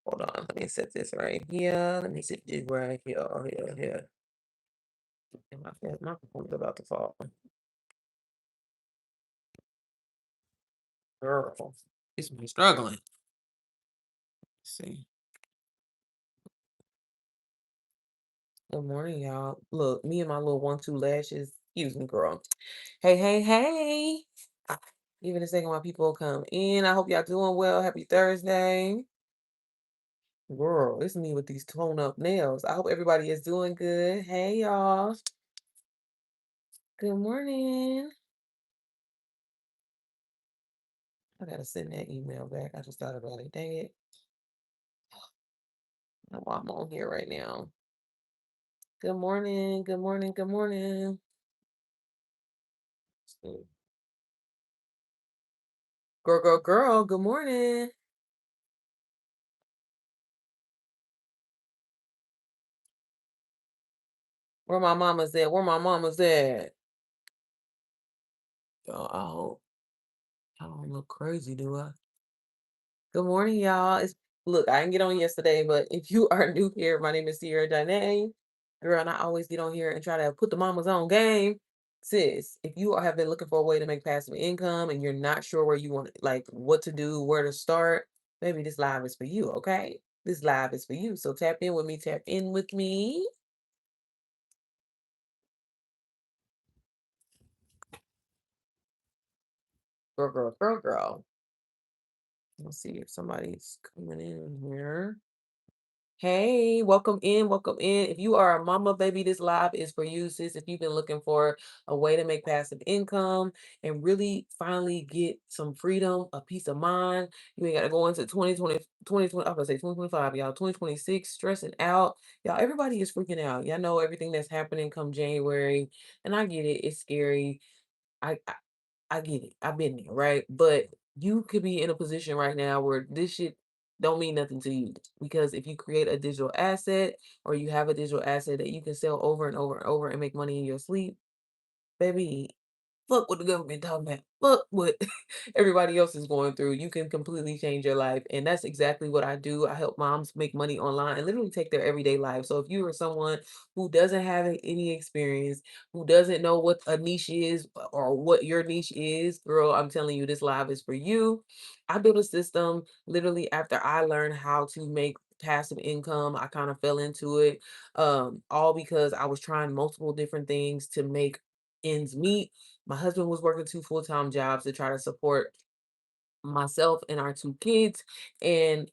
Hold on, let me set this right here. Let me set this right here, here. And my phone's about to fall. Girl, it's been struggling. Let's see. Good morning, y'all. Look, me and my little 1-2 lashes. Excuse me, girl. Hey, hey, hey. Ah, Give it a second while people come in. I hope y'all doing well. Happy Thursday. Girl, it's me with these tone up nails. I hope everybody is doing good. Hey, y'all. Good morning. I gotta send that email back. I just thought about it. Dang it. Know why I'm on here right now. Good morning. Good morning. Good morning. Girl, girl, girl. Good morning. Where my mama's at? Where my mama's at? Oh, I don't look crazy, do I? Good morning, y'all. Look, I didn't get on yesterday, but if you are new here, my name is Sierra Danae. Girl, and I always get on here and try to put the mamas on game. Sis, if you have been looking for a way to make passive income and you're not sure where you want, like what to do, where to start, maybe this live is for you, okay? This live is for you. So tap in with me, tap in with me. Girl, girl, girl, girl. Let's see if somebody's coming in here. Hey, welcome in, welcome in. If you are a mama, baby, this live is for you, sis. If you've been looking for a way to make passive income and really finally get some freedom, a peace of mind, you ain't got to go into 2020, I'm gonna say 2025, y'all, 2026, stressing out. Y'all, everybody is freaking out. Y'all know everything that's happening come January, and I get it, it's scary. I, I get it. I've been there, right? But you could be in a position right now where this shit don't mean nothing to you. Because if you create a digital asset or you have a digital asset that you can sell over and over and over and make money in your sleep, baby, fuck what the government talking about. Fuck what everybody else is going through. You can completely change your life. And that's exactly what I do. I help moms make money online and literally take their everyday life. So if you are someone who doesn't have any experience, who doesn't know what a niche is or what your niche is, girl, I'm telling you, this live is for you. I built a system literally after I learned how to make passive income. I kind of fell into it all because I was trying multiple different things to make ends meet. My husband was working 2 full-time jobs to try to support myself and our 2 kids, and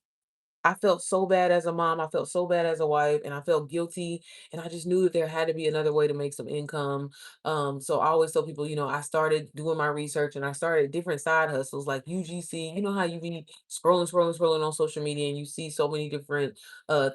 I felt so bad as a mom, I felt so bad as a wife, and I felt guilty, and I just knew that there had to be another way to make some income. So I always tell people, I started doing my research and I started different side hustles like UGC. You know how you be scrolling, scrolling, scrolling on social media and you see so many different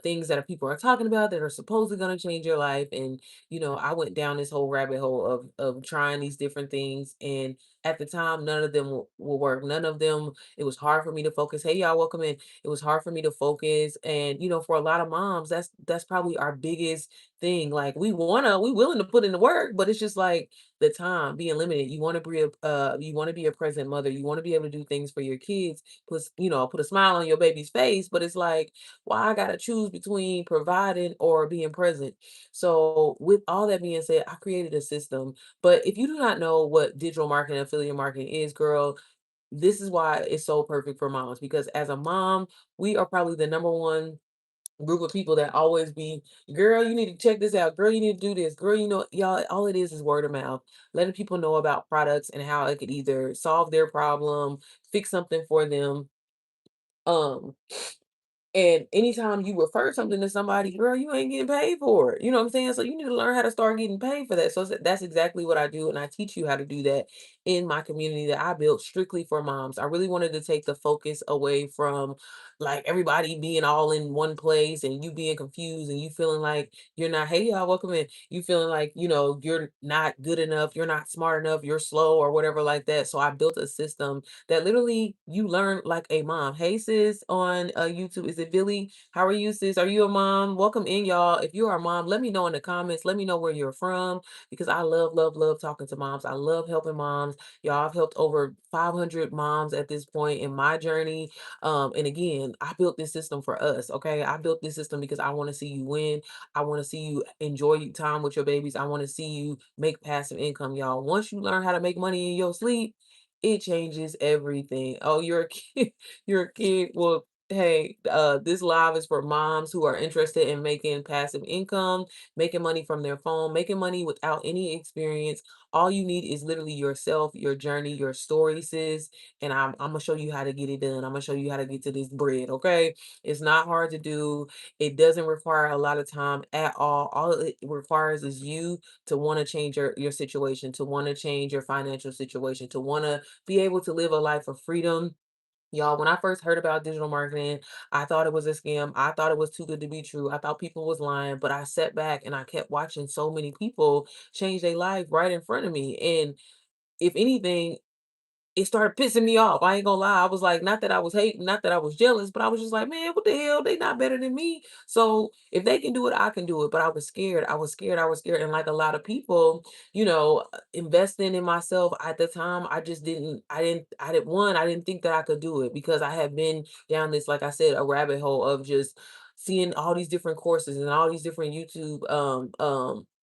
things that people are talking about that are supposedly going to change your life. And I went down this whole rabbit hole of trying these different things, and at the time, none of them will work. None of them. It was hard for me to focus. Hey, y'all, welcome in. It was hard for me to focus, and for a lot of moms, that's probably our biggest thing. Like we willing to put in the work, but it's just like the time being limited. You want to be a present mother. You want to be able to do things for your kids. Put a smile on your baby's face, but it's like, why I gotta choose between providing or being present. So with all that being said, I created a system. But if you do not know what digital marketing, affiliate marketing is, girl, this is why it's so perfect for moms, because as a mom, we are probably the number one group of people that always be, girl, you need to check this out. Girl, you need to do this. Girl, y'all, all it is word of mouth, letting people know about products and how it could either solve their problem, fix something for them. Um, and anytime you refer something to somebody, girl, you ain't getting paid for it. You know what I'm saying? So you need to learn how to start getting paid for that. So that's exactly what I do. And I teach you how to do that in my community that I built strictly for moms. I really wanted to take the focus away from like everybody being all in one place and you being confused and you feeling like you're not, hey, y'all, welcome in. You feeling like, you're not good enough, you're not smart enough, you're slow or whatever like that. So I built a system that literally you learn like a mom. Hey sis on YouTube, is it Billy? How are you, sis? Are you a mom? Welcome in, y'all. If you are a mom, let me know in the comments. Let me know where you're from because I love, love, love talking to moms. I love helping moms. Y'all, I've helped over 500 moms at this point in my journey. And again, I built this system for us. Okay. I built this system because I want to see you win. I want to see you enjoy time with your babies. I want to see you make passive income, y'all. Once you learn how to make money in your sleep, it changes everything. Oh, you're a kid, you're a kid. Well, hey, this live is for moms who are interested in making passive income, making money from their phone, making money without any experience. All you need is literally yourself, your journey, your story, sis. And I'm gonna show you how to get it done. I'm gonna show you how to get to this bread. Okay. It's not hard to do. It doesn't require a lot of time at all. All it requires is you to want to change your situation, to want to change your financial situation, to want to be able to live a life of freedom. Y'all, when I first heard about digital marketing, I thought it was a scam. I thought it was too good to be true. I thought people was lying, but I sat back and I kept watching so many people change their life right in front of me. And if anything, it started pissing me off. I ain't gonna lie. I was like, not that I was hating, not that I was jealous, but I was just like, man, what the hell? They not better than me. So if they can do it, I can do it. But I was scared. I was scared. I was scared. And like a lot of people, investing in myself at the time, I didn't think that I could do it because I had been down this, like I said, a rabbit hole of just seeing all these different courses and all these different YouTube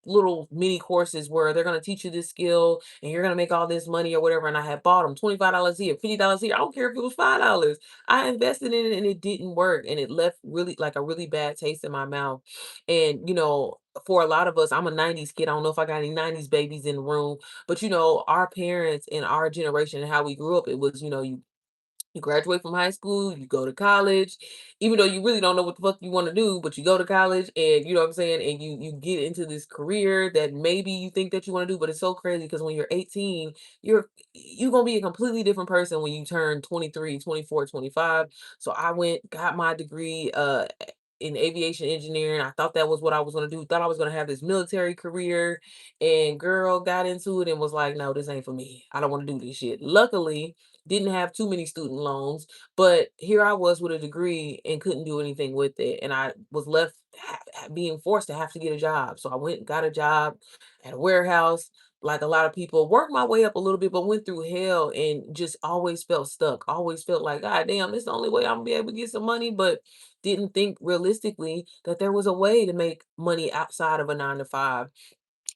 little mini courses where they're going to teach you this skill and you're gonna make all this money or whatever. And I had bought them $25 here, $50 here. I don't care if it was $5. I invested in it and it didn't work. And it left really like a really bad taste in my mouth. And for a lot of us, I'm a 90s kid. I don't know if I got any 90s babies in the room, but our parents and our generation and how we grew up, it was, you graduate from high school, you go to college, even though you really don't know what the fuck you want to do, but you go to college and you know what I'm saying, and you get into this career that maybe you think that you want to do, but it's so crazy because when you're 18, you're gonna be a completely different person when you turn 23, 24, 25. So I went, got my degree in aviation engineering. I thought that was what I was gonna do. Thought I was gonna have this military career, and girl got into it and was like, no, this ain't for me. I don't want to do this shit. Luckily, didn't have too many student loans, but here I was with a degree and couldn't do anything with it. And I was left being forced to have to get a job. So I went and got a job at a warehouse, like a lot of people, worked my way up a little bit, but went through hell and just always felt stuck. Always felt like, God damn, this is the only way I'm gonna be able to get some money, but didn't think realistically that there was a way to make money outside of a 9 to 5.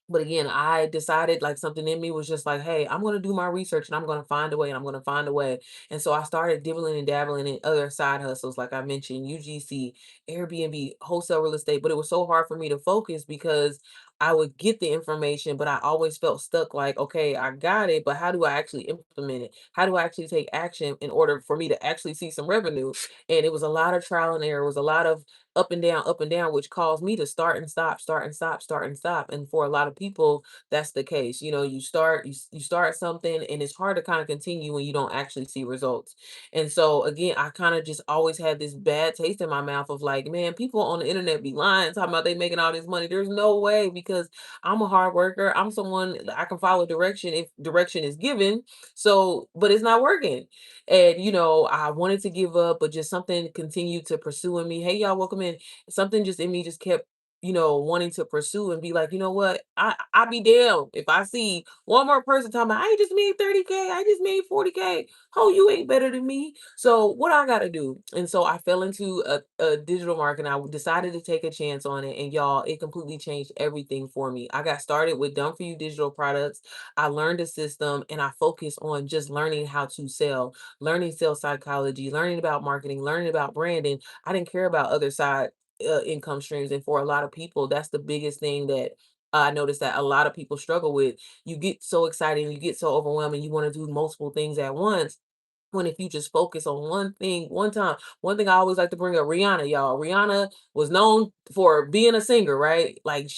But again, I decided like something in me was just like, hey, I'm going to do my research and I'm going to find a way and I'm going to find a way. And so I started dibbling and dabbling in other side hustles, like I mentioned, UGC, Airbnb, wholesale real estate. But it was so hard for me to focus because I would get the information, but I always felt stuck like, okay, I got it, but how do I actually implement it? How do I actually take action in order for me to actually see some revenue? And it was a lot of trial and error. It was a lot of up and down, which caused me to start and stop, start and stop, start and stop. And for a lot of people, that's the case. You start something and it's hard to kind of continue when you don't actually see results. And so again, I kind of just always had this bad taste in my mouth of like, man, people on the internet be lying, talking about they making all this money. There's no way because I'm a hard worker. I'm someone that I can follow direction if direction is given. So, but it's not working. And I wanted to give up, but just something continued to pursue in me. Hey, y'all, welcome in. Something just in me just kept, wanting to pursue and be like, you know what? I be down if I see one more person talking about I just made 30K, I just made 40K. Oh, you ain't better than me. So what I gotta do? And so I fell into a digital marketing. I decided to take a chance on it. And y'all, it completely changed everything for me. I got started with done for you digital products. I learned a system and I focused on just learning how to sell, learning sales psychology, learning about marketing, learning about branding. I didn't care about other side income streams. And for a lot of people, that's the biggest thing that I noticed that a lot of people struggle with. You get so excited and you get so overwhelmed and you want to do multiple things at once. When if you just focus on one thing, one time, one thing I always like to bring up Rihanna, y'all. Rihanna was known for being a singer, right? Like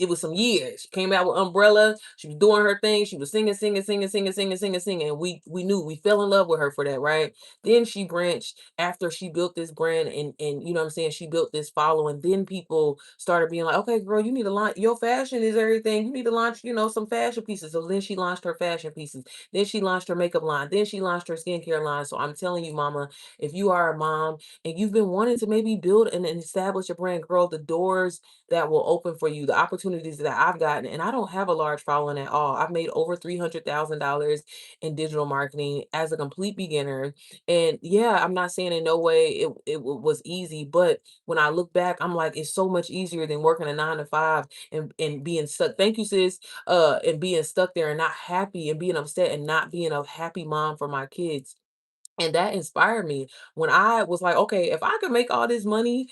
it was some years. She came out with Umbrella. She was doing her thing. She was singing, singing, singing, singing, singing, singing, singing. And we knew we fell in love with her for that, right? Then she branched after she built this brand and you know what I'm saying, she built this following. Then people started being like, okay, girl, you need to launch your fashion is everything. You need to launch, some fashion pieces. So then she launched her fashion pieces. Then she launched her makeup line. Then she launched her skincare line. So I'm telling you, mama, if you are a mom and you've been wanting to maybe build and establish a brand, girl, the doors that will open for you, the opportunities that I've gotten. And I don't have a large following at all. I've made over $300,000 in digital marketing as a complete beginner. And yeah, I'm not saying in no way was easy, but when I look back, I'm like, it's so much easier than working a 9 to 5 and being stuck. Thank you, sis. And being stuck there and not happy and being upset and not being a happy mom for my kids. And that inspired me when I was like, okay, if I could make all this money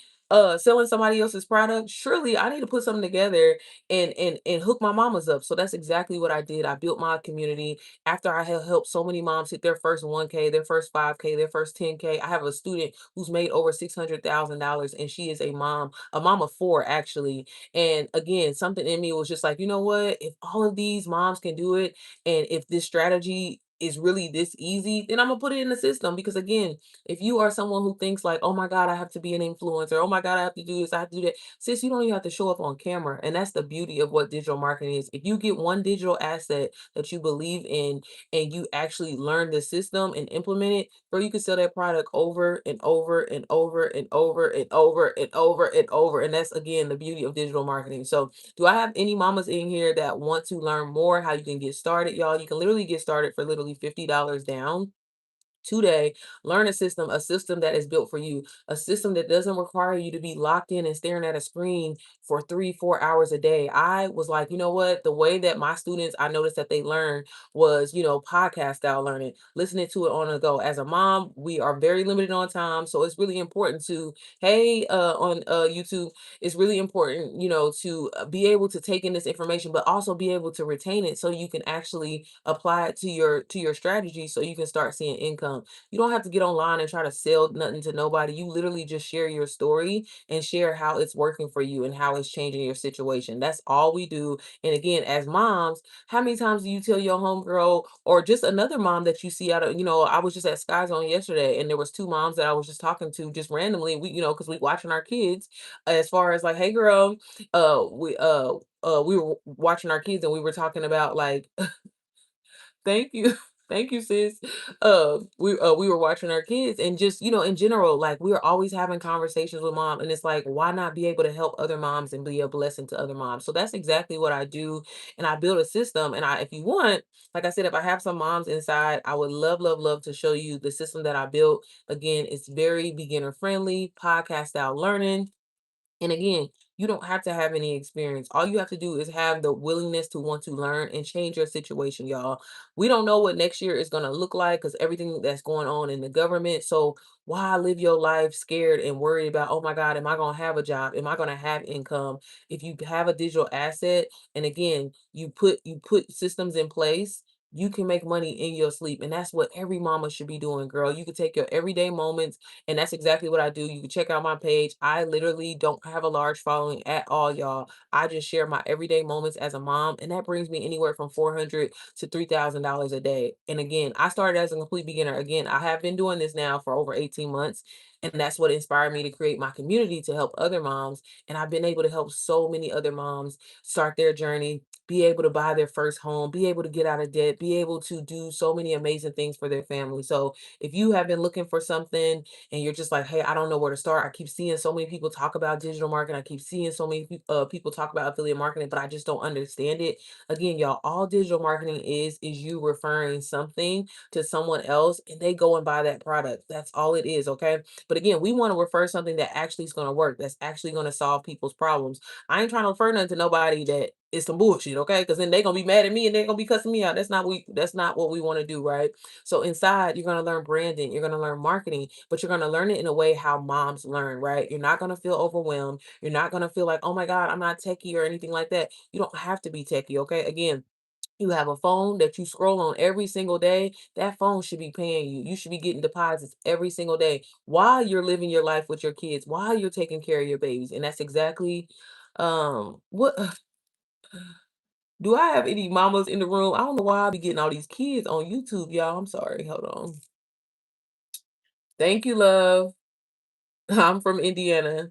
selling somebody else's product, surely I need to put something together and hook my mamas up. So that's exactly what I did. I built my community after I had helped so many moms hit their first 1K, their first 5K, their first 10K. I have a student who's made over $600,000 and she is a mom of four actually. And again, something in me was just like, you know what? If all of these moms can do it, and if this strategy is really this easy, then I'm gonna put it in the system. Because again, if you are someone who thinks like, oh my God, I have to be an influencer, oh my God, I have to do this, I have to do that, sis, you don't even have to show up on camera. And that's the beauty of what digital marketing is. If you get one digital asset that you believe in and you actually learn the system and implement it, bro, you can sell that product over and over and over and over and over and over and over. And that's again the beauty of digital marketing. So do I have any mamas in here that want to learn more how you can get started, y'all? You can literally get started for literally $50 down today. Learn a system that is built for you, a system that doesn't require you to be locked in and staring at a screen for 3 4 hours a day. I was like, you know what, the way that my students, I noticed that they learn was, podcast style learning, listening to it on the go. As a mom, we are very limited on time, so it's really important to, hey, on YouTube, it's really important, to be able to take in this information but also be able to retain it so you can actually apply it to your strategy so you can start seeing income. You don't have to get online and try to sell nothing to nobody. You literally just share your story and share how it's working for you and how it's changing your situation. That's all we do. And again, as moms, how many times do you tell your homegirl or just another mom that you see out of, I was just at Sky Zone yesterday and there was two moms that I was just talking to just randomly. Because we watching our kids as far as like, hey girl, we were watching our kids and we were talking about like thank you. Thank you, sis. We were watching our kids and just, in general, like we were always having conversations with mom. And it's like, why not be able to help other moms and be a blessing to other moms? So that's exactly what I do. And I build a system. And if you want, like I said, if I have some moms inside, I would love, love, love to show you the system that I built. Again, it's very beginner friendly, podcast style learning. And again, you don't have to have any experience. All you have to do is have the willingness to want to learn and change your situation, y'all. We don't know what next year is going to look like because everything that's going on in the government. So why live your life scared and worried about, oh my God, am I going to have a job? Am I going to have income? If you have a digital asset, and again, you put systems in place, you can make money in your sleep. And that's what every mama should be doing, girl. You can take your everyday moments, and that's exactly what I do. You can check out my page. I literally don't have a large following at all, y'all. I just share my everyday moments as a mom, and that brings me anywhere from 400 to $3,000 a day. And again, I started as a complete beginner. Again, I have been doing this now for over 18 months, and that's what inspired me to create my community to help other moms. And I've been able to help so many other moms start their journey, be able to buy their first home, be able to get out of debt, be able to do so many amazing things for their family. So if you have been looking for something and you're just like, hey, I don't know where to start. I keep seeing so many people talk about digital marketing. I keep seeing so many people talk about affiliate marketing, but I just don't understand it. Again, y'all, all digital marketing is you referring something to someone else and they go and buy that product. That's all it is, okay? But again, we want to refer something that actually is going to work, that's actually going to solve people's problems. I ain't trying to refer nothing to nobody that is some bullshit, okay? Because then they're gonna be mad at me and they're gonna be cussing me out. That's not what we want to do, right? So inside, you're gonna learn branding, you're gonna learn marketing, but you're gonna learn it in a way how moms learn, right? You're not gonna feel overwhelmed. You're not gonna feel like, oh my God, I'm not techie or anything like that. You don't have to be techie, okay? Again, you have a phone that you scroll on every single day. That phone should be paying you. You should be getting deposits every single day while you're living your life with your kids, while you're taking care of your babies. And that's exactly what Do I have any mamas in the room? I don't know why I be getting all these kids on YouTube, y'all. I'm sorry. Hold on. Thank you, love. I'm from Indiana.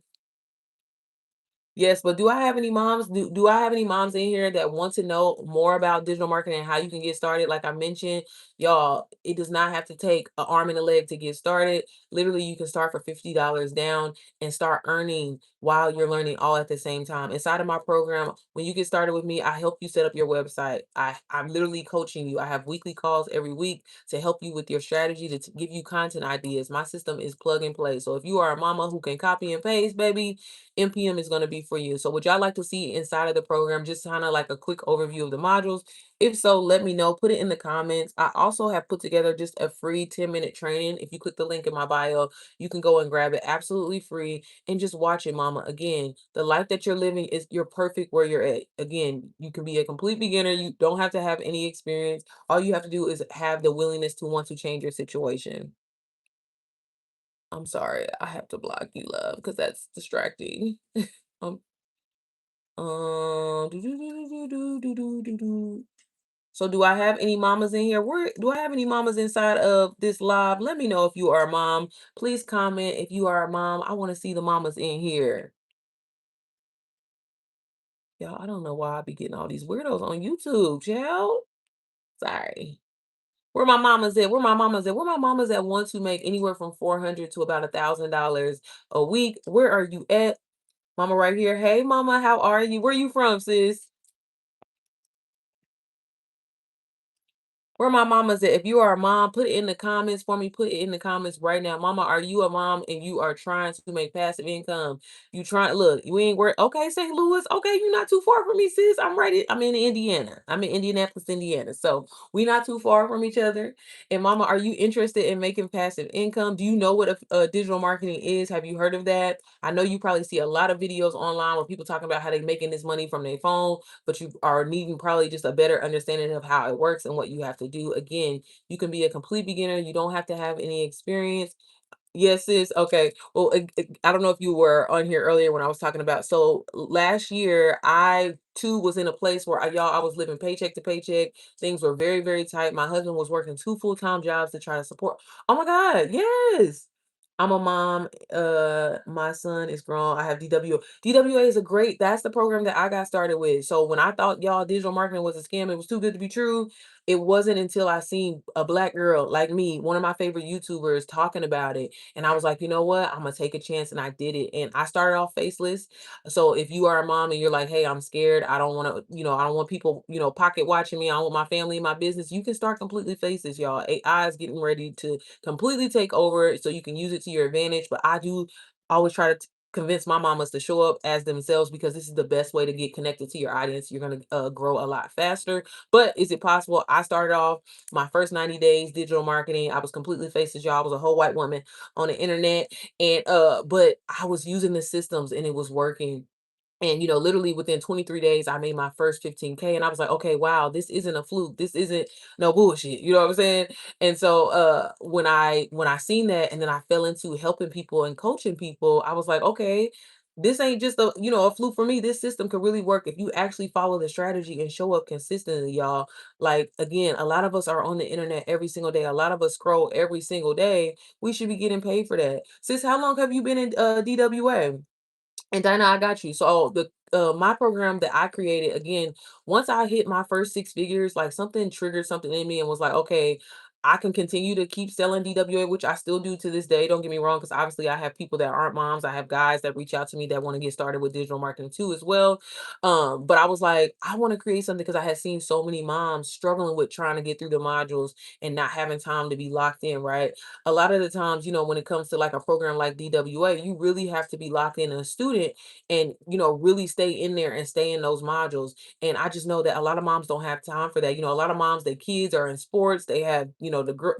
Yes, but do I have any moms? Do I have any moms in here that want to know more about digital marketing and how you can get started? Like I mentioned, y'all, it does not have to take an arm and a leg to get started. Literally, you can start for $50 down and start earning while you're learning all at the same time. Inside of my program, when you get started with me, I help you set up your website. I'm literally coaching you. I have weekly calls every week to help you with your strategy, to give you content ideas. My system is plug and play. So if you are a mama who can copy and paste, baby, NPM is going to be for you. So would y'all like to see inside of the program, just kind of like a quick overview of the modules? If so, let me know. Put it in the comments. I also have put together just a free 10-minute training. If you click the link in my bio, you can go and grab it absolutely free and just watch it, mama. Again, the life that you're living is you're perfect where you're at. Again, you can be a complete beginner. You don't have to have any experience. All you have to do is have the willingness to want to change your situation. I'm sorry, I have to block you, love, because that's distracting. Um, do, do, do, do, do, do, do, do, do. So do I have any mamas in here? Where do I have any mamas inside of this live? Let me know if you are a mom. Please comment if you are a mom. I want to see the mamas in here. Y'all, I don't know why I be getting all these weirdos on YouTube, child. Sorry. Where my mamas at? Where my mamas at? Where my mamas that want to make anywhere from 400 to about $1,000 a week? Where are you at? Mama right here. Hey mama, how are you? Where you from, sis? Where my mamas at? If you are a mom, put it in the comments for me. Put it in the comments right now. Mama, are you a mom and you are trying to make passive income? You trying, look, you ain't work. Okay, St. Louis. Okay, you're not too far from me, sis. I'm in Indiana. I'm in Indianapolis, Indiana. So we not too far from each other. And mama, are you interested in making passive income? Do you know what a digital marketing is? Have you heard of that? I know you probably see a lot of videos online where people talking about how they making this money from their phone, but you are needing probably just a better understanding of how it works and what you have to do. Again, you can be a complete beginner. You don't have to have any experience. Yes, sis. Okay. Well, I don't know if you were on here earlier when I was talking about. So last year, I too was in a place where I was living paycheck to paycheck. Things were very, very tight. My husband was working two full-time jobs to try to support. Oh my God, yes. I'm a mom. My son is grown. I have DW. DWA is a great, that's the program that I got started with. So when I thought y'all digital marketing was a scam, it was too good to be true. It wasn't until I seen a black girl like me, one of my favorite YouTubers, talking about it. And I was like, you know what? I'm gonna take a chance, and I did it. And I started off faceless. So if you are a mom and you're like, hey, I'm scared, I don't want to, I don't want people, pocket watching me. I want my family and my business. You can start completely faceless, y'all. AI is getting ready to completely take over so you can use it to your advantage. But I do always try to convince my mamas to show up as themselves, because this is the best way to get connected to your audience. You're going to grow a lot faster. But is it possible? I started off my first 90 days digital marketing. I was completely faceless, y'all. I was a whole white woman on the internet. And but I was using the systems and it was working. And, literally within 23 days, I made my first 15K. And I was like, okay, wow, this isn't a fluke. This isn't no bullshit. You know what I'm saying? And so when I seen that, and then I fell into helping people and coaching people, I was like, okay, this ain't just a fluke for me. This system could really work if you actually follow the strategy and show up consistently, y'all. Like, again, a lot of us are on the internet every single day. A lot of us scroll every single day. We should be getting paid for that. Sis, how long have you been in DWA? And Dinah, I got you. So the my program that I created, again, once I hit my first six figures, like something triggered something in me and was like, okay, I can continue to keep selling DWA, which I still do to this day. Don't get me wrong, because obviously I have people that aren't moms. I have guys that reach out to me that want to get started with digital marketing too as well. But I was like, I want to create something because I had seen so many moms struggling with trying to get through the modules and not having time to be locked in, right? A lot of the times, when it comes to like a program like DWA, you really have to be locked in a student and, really stay in there and stay in those modules. And I just know that a lot of moms don't have time for that. A lot of moms, their kids are in sports, they have,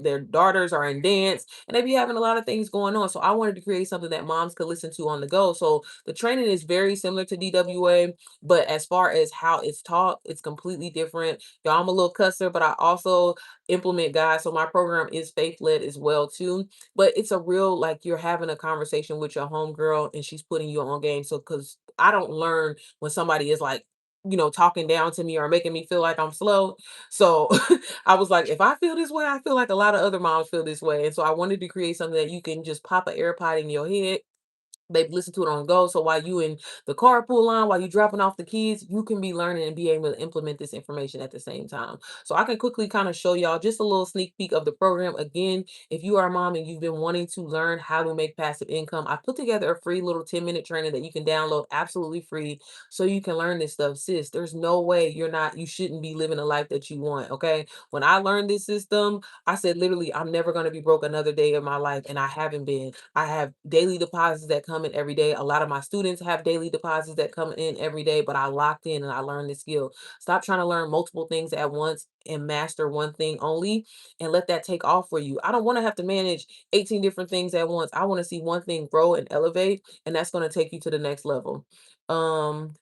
their daughters are in dance, and they be having a lot of things going on. So I wanted to create something that moms could listen to on the go. So the training is very similar to DWA, but as far as how it's taught, it's completely different. Y'all, I'm a little cusser, but I also implement guys. So my program is faith-led as well too. But it's a real, like, you're having a conversation with your homegirl and she's putting you on game. So because I don't learn when somebody is like talking down to me or making me feel like I'm slow. So I was like, if I feel this way, I feel like a lot of other moms feel this way. And so I wanted to create something that you can just pop an AirPod in your head. They listen to it on the go. So while you in the carpool line, while you dropping off the kids, you can be learning and be able to implement this information at the same time. So I can quickly kind of show y'all just a little sneak peek of the program. Again, if you are a mom and you've been wanting to learn how to make passive income, I put together a free little 10-minute training that you can download absolutely free so you can learn this stuff. Sis, there's no way you shouldn't be living a life that you want. Okay. When I learned this system, I said literally, I'm never going to be broke another day of my life. And I haven't been. I have daily deposits that come in every day. A lot of my students have daily deposits that come in every day, but I locked in and I learned this skill. Stop trying to learn multiple things at once and master one thing only and let that take off for you. I don't want to have to manage 18 different things at once. I want to see one thing grow and elevate, and that's going to take you to the next level. Um,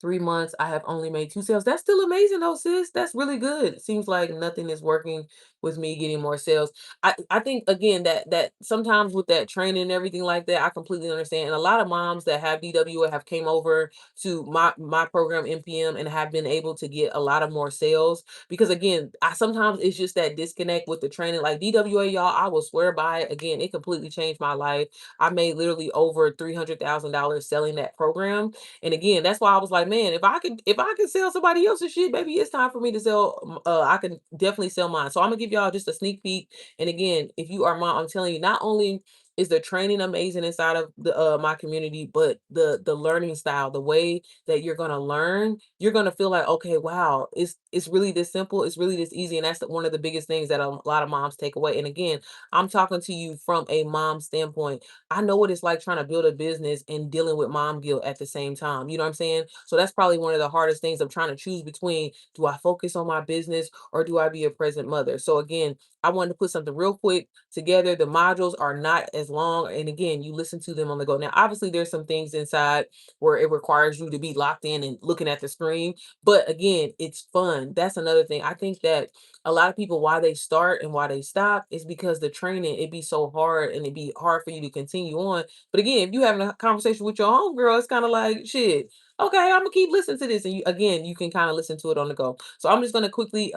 3 months, I have only made 2 sales. That's still amazing though, sis. That's really good. Seems like nothing is working with me getting more sales. I think again that sometimes with that training and everything like that, I completely understand. And a lot of moms that have DWA have came over to my program NPM and have been able to get a lot of more sales because again, I sometimes it's just that disconnect with the training. Like DWA, y'all, I will swear by it. Again, it completely changed my life. I made literally over $300,000 selling that program, and again, that's why I was like, man, if I could sell somebody else's shit, baby, it's time for me to sell. I can definitely sell mine. So I'm gonna give y'all just a sneak peek. And again, if you are mom, I'm telling you, not only is the training amazing inside of the my community, but the learning style, the way that you're gonna learn, you're gonna feel like, okay, wow, it's really this simple, it's really this easy, and that's one of the biggest things that a lot of moms take away. And again, I'm talking to you from a mom standpoint. I know what it's like trying to build a business and dealing with mom guilt at the same time. You know what I'm saying? So that's probably one of the hardest things I'm trying to choose between, do I focus on my business or do I be a present mother? So again, I wanted to put something real quick together. The modules are not as long. And again, you listen to them on the go. Now, obviously, there's some things inside where it requires you to be locked in and looking at the screen. But again, it's fun. That's another thing. I think that a lot of people, why they start and why they stop is because the training, it be so hard and it be hard for you to continue on. But again, if you having a conversation with your homegirl, it's kind of like shit. Okay, I'm gonna keep listening to this. And you can kind of listen to it on the go. So I'm just gonna quickly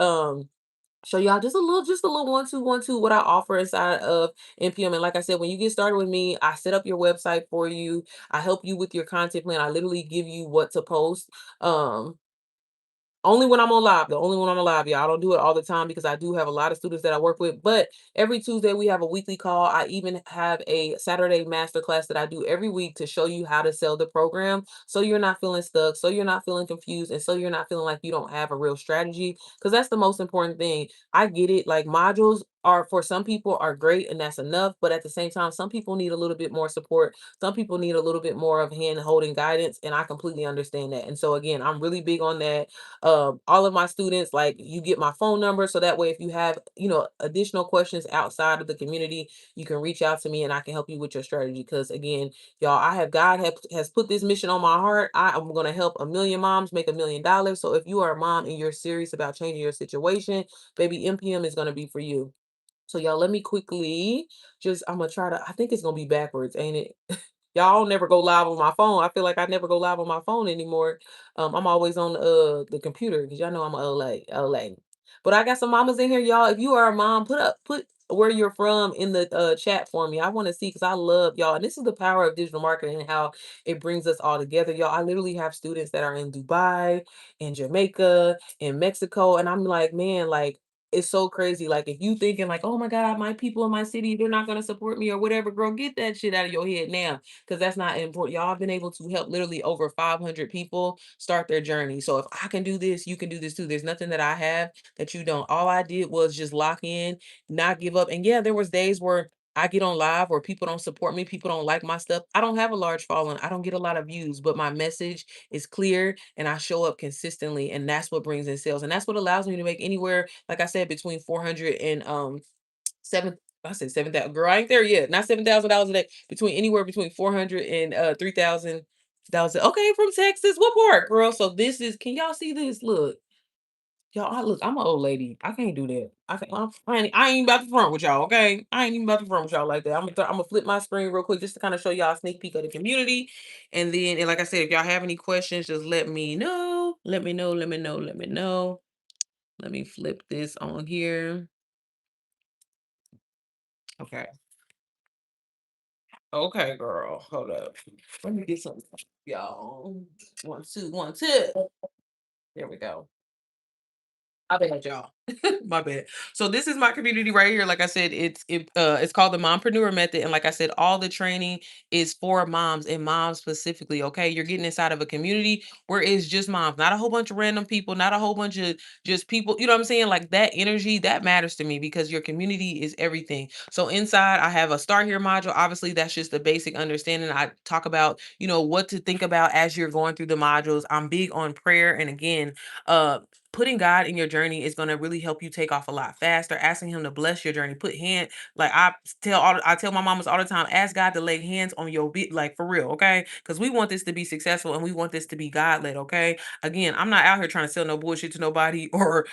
show y'all just a little 1, 2, 1, 2 what I offer inside of NPM. And like I said, when you get started with me, I set up your website for you. I help you with your content plan. I literally give you what to post. Um only when I'm on live, the only when I'm alive, yeah. I don't do it all the time because I do have a lot of students that I work with. But every Tuesday we have a weekly call. I even have a Saturday masterclass that I do every week to show you how to sell the program so you're not feeling stuck, so you're not feeling confused, and so you're not feeling like you don't have a real strategy. Because that's the most important thing. I get it. Like modules are for some people are great and that's enough. But at the same time, some people need a little bit more support. Some people need a little bit more of hand holding guidance. And I completely understand that. And so again, I'm really big on that. All of my students, like you get my phone number so that way if you have additional questions outside of the community, you can reach out to me and I can help you with your strategy. Because again, y'all, has put this mission on my heart. I am going to help a million moms make $1 million. So if you are a mom and you're serious about changing your situation, baby, NPM is going to be for you. So y'all, let me quickly I'm gonna try to, I think it's gonna be backwards, ain't it? Y'all never go live on my phone. I feel like I never go live on my phone anymore. I'm always on the computer because y'all know I'm a LA. But I got some mamas in here, y'all. If you are a mom, put where you're from in the chat for me. I want to see because I love y'all. And this is the power of digital marketing and how it brings us all together. Y'all, I literally have students that are in Dubai, in Jamaica, in Mexico. And I'm like, man, like it's so crazy. Like if you thinking like, oh my God, my people in my city, they're not gonna support me or whatever, girl, get that shit out of your head now. Cause that's not important. Y'all have been able to help literally over 500 people start their journey. So if I can do this, you can do this too. There's nothing that I have that you don't. All I did was just lock in, not give up. And yeah, there was days where I get on live or people don't support me, people don't like my stuff. I don't have a large following. I don't get a lot of views, but my message is clear and I show up consistently. And that's what brings in sales. And that's what allows me to make anywhere, like I said, between 400 and seven. I said 7,000. Girl, I ain't there yet. Not $7,000 a day. Between anywhere between 400 and 3,000. Okay, from Texas. What part, girl? So this is. Can y'all see this? Look. Y'all, look, I'm an old lady. I can't do that. I ain't about to front with y'all, okay? I ain't even about to front with y'all like that. I'm gonna flip my screen real quick just to kind of show y'all a sneak peek of the community. And like I said, if y'all have any questions, just let me know. Let me know. Let me know. Let me know. Let me flip this on here. Okay. Okay, girl. Hold up. Let me get some, y'all. One, two, one, two. There we go. My bad, y'all. My bad. So this is my community right here. Like I said, it's called the Mompreneur Method, and like I said, all the training is for moms and moms specifically. Okay, you're getting inside of a community where it's just moms, not a whole bunch of random people, not a whole bunch of just people. You know what I'm saying? Like that energy that matters to me because your community is everything. So inside, I have a start here module. Obviously, that's just the basic understanding. I talk about what to think about as you're going through the modules. I'm big on prayer, and again, putting God in your journey is going to really help you take off a lot faster. Asking him to bless your journey. Put hand like I tell my mamas all the time, ask God to lay hands on your bit like for real, okay? Because we want this to be successful and we want this to be God led, okay? Again, I'm not out here trying to sell no bullshit to nobody or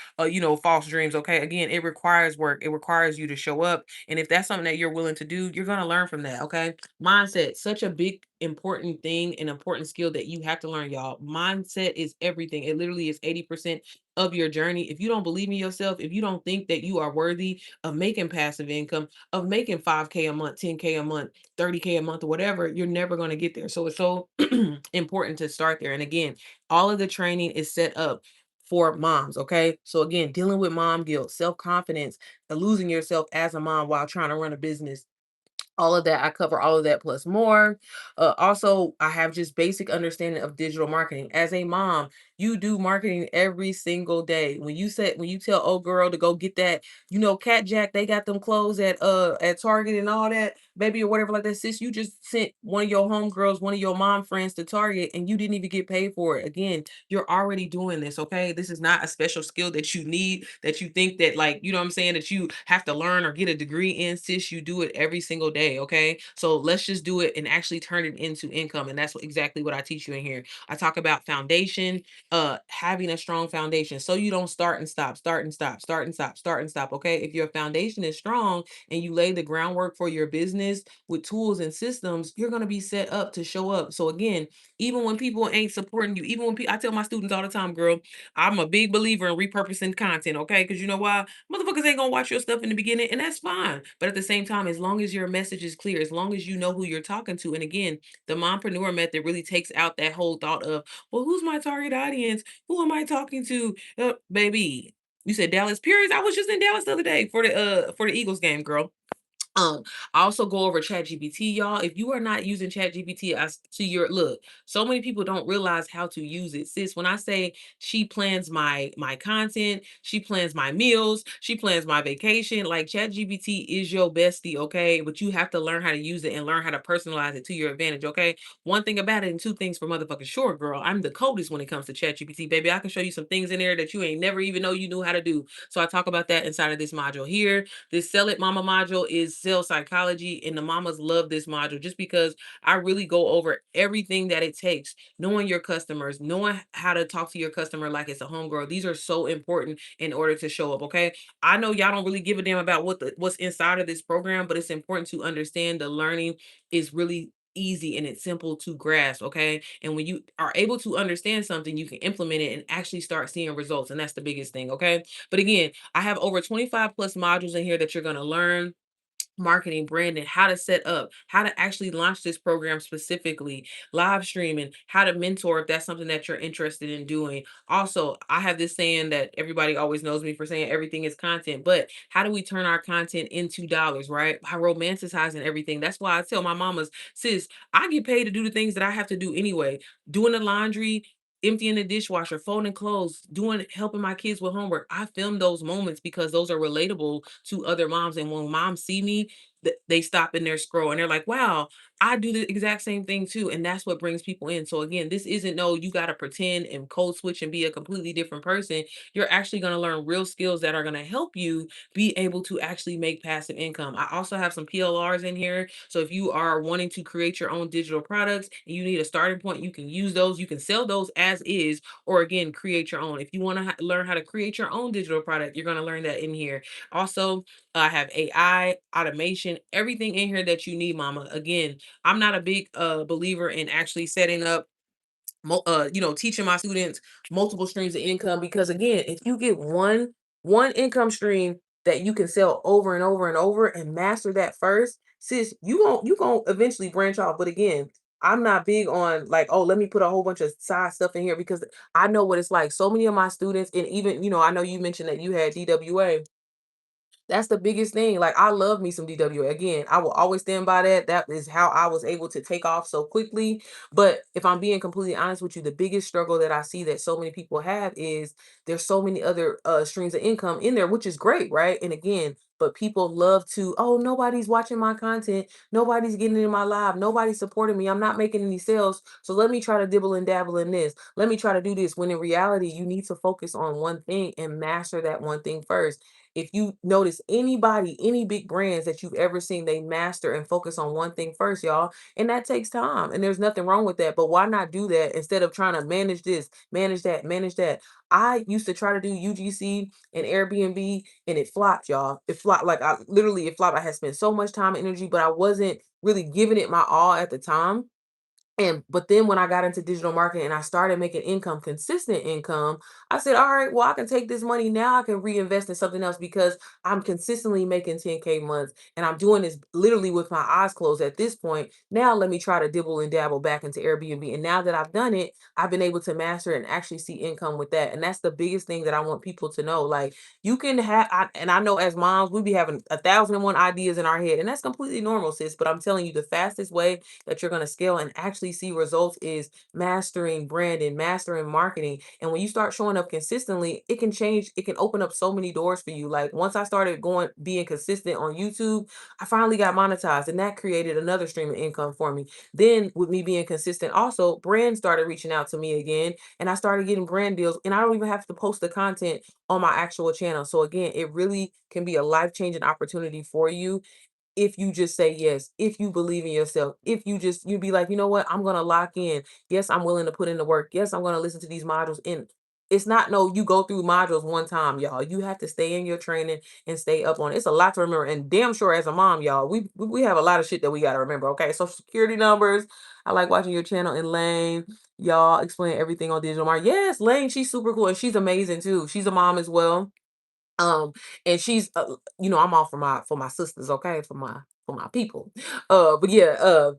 false dreams, okay? Again, it requires work. It requires you to show up. And if that's something that you're willing to do, you're going to learn from that, okay? Mindset, such a big important thing, an important skill that you have to learn, y'all. Mindset is everything. It literally is 80% of your journey. If you don't believe in yourself, if you don't think that you are worthy of making passive income, of making 5K a month, 10K a month, 30K a month, or whatever, you're never going to get there. So it's so important to start there. And again, all of the training is set up for moms. Okay. So again, dealing with mom guilt, self-confidence, losing yourself as a mom while trying to run a business, all of that. I cover all of that plus more. Also, I have just basic understanding of digital marketing. As a mom, you do marketing every single day. When you tell old girl to go get that, Cat Jack, they got them clothes at Target and all that, baby, or whatever like that. Sis, you just sent one of your homegirls, one of your mom friends to Target, and you didn't even get paid for it. Again, you're already doing this, okay? This is not a special skill that you need, that you think that, like, you know what I'm saying, that you have to learn or get a degree in. Sis, you do it every single day, okay? So let's just do it and actually turn it into income. And that's exactly what I teach you in here. I talk about foundation, having a strong foundation so you don't start and stop, start and stop, start and stop, start and stop, okay? If your foundation is strong and you lay the groundwork for your business with tools and systems, you're going to be set up to show up. So again, even when people ain't supporting you, even when I tell my students all the time, girl, I'm a big believer in repurposing content, okay? Because you know why? Motherfuckers ain't gonna watch your stuff in the beginning, and that's fine. But at the same time, as long as your message is clear, as long as you know who you're talking to, and again, the mompreneur method really takes out that whole thought of, well, who's my target audience? Who am I talking to? Baby, you said Dallas Periods. I was just in Dallas the other day for the Eagles game, girl. Um, I also go over ChatGPT, y'all. If you are not using ChatGPT as to your look, so many people don't realize how to use it. Sis, when I say she plans my content, she plans my meals, she plans my vacation, like ChatGPT is your bestie, okay? But you have to learn how to use it and learn how to personalize it to your advantage, okay? One thing about it, and two things for motherfucking sure, girl. I'm the coldest when it comes to ChatGPT, baby. I can show you some things in there that you ain't never even know you knew how to do. So I talk about that inside of this module here. This Sell It Mama module is sales psychology, and the mamas love this module just because I really go over everything that it takes, knowing your customers, knowing how to talk to your customer like it's a homegirl. These are so important in order to show up, okay? I know y'all don't really give a damn about what's inside of this program, but it's important to understand the learning is really easy and it's simple to grasp, okay? And when you are able to understand something, you can implement it and actually start seeing results, and that's the biggest thing, okay? But again, I have over 25 plus modules in here that you're going to learn: marketing, branding, how to set up, how to actually launch this program specifically, live streaming, how to mentor if that's something that you're interested in doing. Also, I have this saying that everybody always knows me for saying everything is content, but how do we turn our content into dollars, right? By romanticizing everything. That's why I tell my mamas, sis, I get paid to do the things that I have to do anyway. Doing the laundry, emptying the dishwasher, folding clothes, helping my kids with homework. I film those moments because those are relatable to other moms. And when moms see me, they stop in their scroll and they're like, wow, I do the exact same thing too, and that's what brings people in. So again, this isn't no you got to pretend and code switch and be a completely different person. You're actually going to learn real skills that are going to help you be able to actually make passive income. I also have some PLRs in here. So if you are wanting to create your own digital products and you need a starting point, you can use those. You can sell those as is, or again, create your own. If you want to learn how to create your own digital product, you're going to learn that in here. Also, I have AI, automation, everything in here that you need, mama. Again, I'm not a big believer in actually setting up teaching my students multiple streams of income because again, if you get one income stream that you can sell over and over and over and master that first, sis, you going eventually branch off. But again, I'm not big on like, oh, let me put a whole bunch of side stuff in here because I know what it's like. So many of my students, and even, I know you mentioned that you had DWA. That's the biggest thing. Like, I love me some DWA. Again, I will always stand by that. That is how I was able to take off so quickly. But if I'm being completely honest with you, the biggest struggle that I see that so many people have is there's so many other streams of income in there, which is great, right? And again, but people love to, oh, nobody's watching my content. Nobody's getting in my live. Nobody's supporting me. I'm not making any sales. So let me try to dibble and dabble in this. Let me try to do this. When in reality, you need to focus on one thing and master that one thing first. If you notice anybody, any big brands that you've ever seen, they master and focus on one thing first, y'all. And that takes time. And there's nothing wrong with that. But why not do that instead of trying to manage this, manage that, manage that? I used to try to do UGC and Airbnb and it flopped, y'all. It flopped. Like I literally it flopped. I had spent so much time and energy, but I wasn't really giving it my all at the time. And but then when I got into digital marketing and I started making income, consistent income, I said, all right, well, I can take this money now. I can reinvest in something else because I'm consistently making 10K months and I'm doing this literally with my eyes closed at this point. Now let me try to dibble and dabble back into Airbnb. And now that I've done it, I've been able to master it and actually see income with that. And that's the biggest thing that I want people to know. Like you can have, and I know as moms, we be having 1,001 ideas in our head, and that's completely normal, sis. But I'm telling you, the fastest way that you're going to scale and actually see results is mastering branding, mastering marketing. And when you start showing up consistently, it can change, it can open up so many doors for you. Like once I started being consistent on YouTube, I finally got monetized and that created another stream of income for me. Then with me being consistent, also brands started reaching out to me again and I started getting brand deals and I don't even have to post the content on my actual channel. So again, it really can be a life-changing opportunity for you if you just say yes, if you believe in yourself, if you be like, you know what, I'm gonna lock in. Yes, I'm willing to put in the work. Yes, I'm gonna listen to these modules. And it's not no, you go through modules one time, y'all. You have to stay in your training and stay up on it. It's a lot to remember. And damn sure as a mom, y'all, we have a lot of shit that we gotta remember. Okay. Social security numbers. I like watching your channel and Lane. Y'all explain everything on digital marketing. Yes, Lane, she's super cool and she's amazing too. She's a mom as well. Um, and she's, I'm all for my sisters, okay, for my people. But yeah,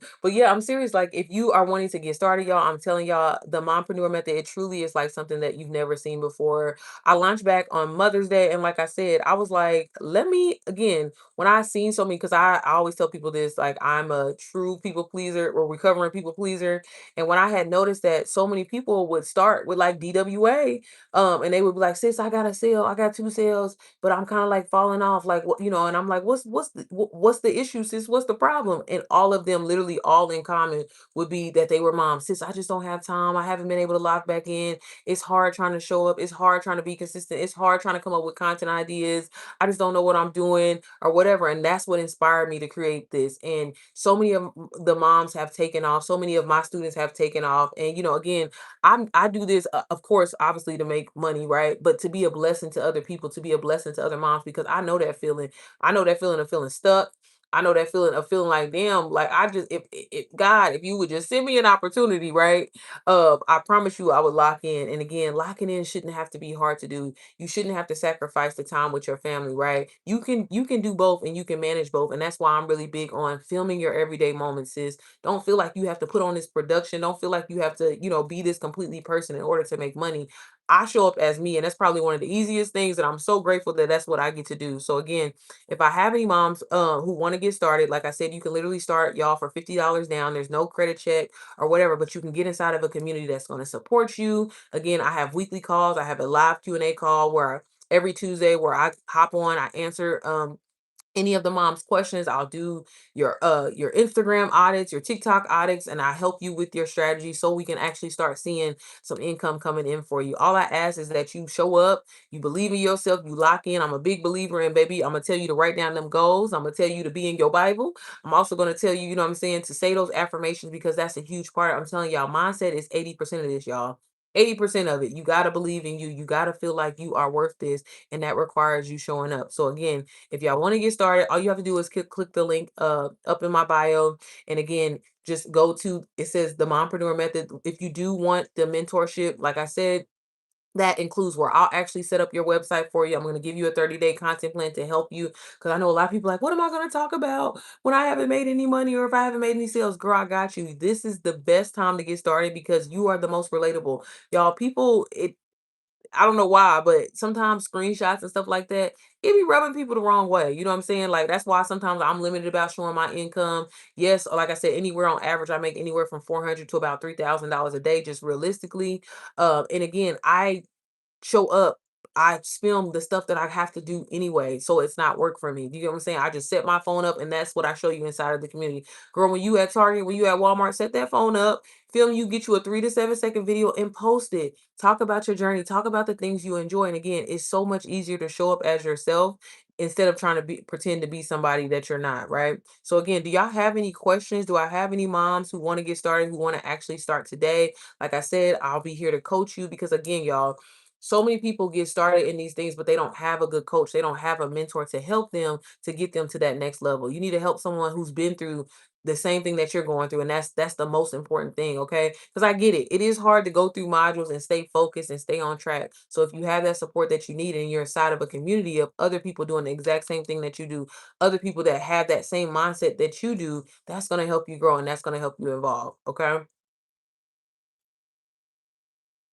I'm serious. Like, if you are wanting to get started, y'all, I'm telling y'all, the Mompreneur Method, it truly is like something that you've never seen before. I launched back on Mother's Day, and like I said, I was like, let me again. When I seen so many, because I always tell people this, like I'm a true people pleaser or recovering people pleaser, and when I had noticed that so many people would start with like DWA, and they would be like, sis, I got a sale, I got two sales, but I'm kind of like falling off, like what, and I'm like, what's the issue, sis? What's the problem? And all of them, literally, all in common would be that they were moms. Sis, I just don't have time. I haven't been able to lock back in. It's hard trying to show up. It's hard trying to be consistent. It's hard trying to come up with content ideas. I just don't know what I'm doing or whatever. And that's what inspired me to create this. And so many of the moms have taken off. So many of my students have taken off. And again, I do this, of course, obviously to make money, right? But to be a blessing to other people, to be a blessing to other moms, because I know that feeling. I know that feeling of feeling stuck. I know that feeling of feeling like, damn, like I just, if God, if you would just send me an opportunity, right? I promise you, I would lock in. And again, locking in shouldn't have to be hard to do. You shouldn't have to sacrifice the time with your family, right? You can do both, and you can manage both. And that's why I'm really big on filming your everyday moments, sis. Don't feel like you have to put on this production. Don't feel like you have to, be this completely person in order to make money. I show up as me, and that's probably one of the easiest things. And I'm so grateful that that's what I get to do. So again, if I have any moms who want to get started, like I said, you can literally start y'all for $50 down. There's no credit check or whatever, but you can get inside of a community that's going to support you. Again, I have weekly calls. I have a live Q&A call where every Tuesday where I hop on, I answer any of the mom's questions. I'll do your Instagram audits, your TikTok audits, and I help you with your strategy so we can actually start seeing some income coming in for you. All I ask is that you show up, you believe in yourself, you lock in. I'm a big believer in, baby, I'm gonna tell you to write down them goals. I'm gonna tell you to be in your Bible. I'm also gonna tell you, you know what I'm saying, to say those affirmations because that's a huge part. I'm telling y'all, mindset is 80% of this, y'all. 80% of it. You gotta believe in you. You gotta feel like you are worth this, and that requires you showing up. So again, if y'all want to get started, all you have to do is click the link up in my bio. And again, just go to, it says the Mompreneur Method. If you do want the mentorship, like I said, that includes where I'll actually set up your website for you. I'm going to give you a 30-day content plan to help you. Because I know a lot of people are like, what am I going to talk about when I haven't made any money or if I haven't made any sales? Girl, I got you. This is the best time to get started because you are the most relatable. Y'all, people, I don't know why, but sometimes screenshots and stuff like that, it be rubbing people the wrong way. You know what I'm saying? Like that's why sometimes I'm limited about showing my income. Yes, like I said, anywhere on average, I make anywhere from 400 to about $3,000 a day, just realistically. And again, I show up, I film the stuff that I have to do anyway, so it's not work for me. Do you get what I'm saying? I just set my phone up, and that's what I show you inside of the community. Girl, when you at Target, when you at Walmart, set that phone up, film you, get you a 3 to 7 second video, and post it. Talk about your journey. Talk about the things you enjoy. And again, it's so much easier to show up as yourself instead of trying to pretend to be somebody that you're not, right? So again, do y'all have any questions? Do I have any moms who want to get started, who want to actually start today? Like I said, I'll be here to coach you because again, y'all, so many people get started in these things, but they don't have a good coach. They don't have a mentor to help them to get them to that next level. You need to help someone who's been through the same thing that you're going through. And that's the most important thing, okay? Because I get it. It is hard to go through modules and stay focused and stay on track. So if you have that support that you need and you're inside of a community of other people doing the exact same thing that you do, other people that have that same mindset that you do, that's going to help you grow and that's going to help you evolve, okay?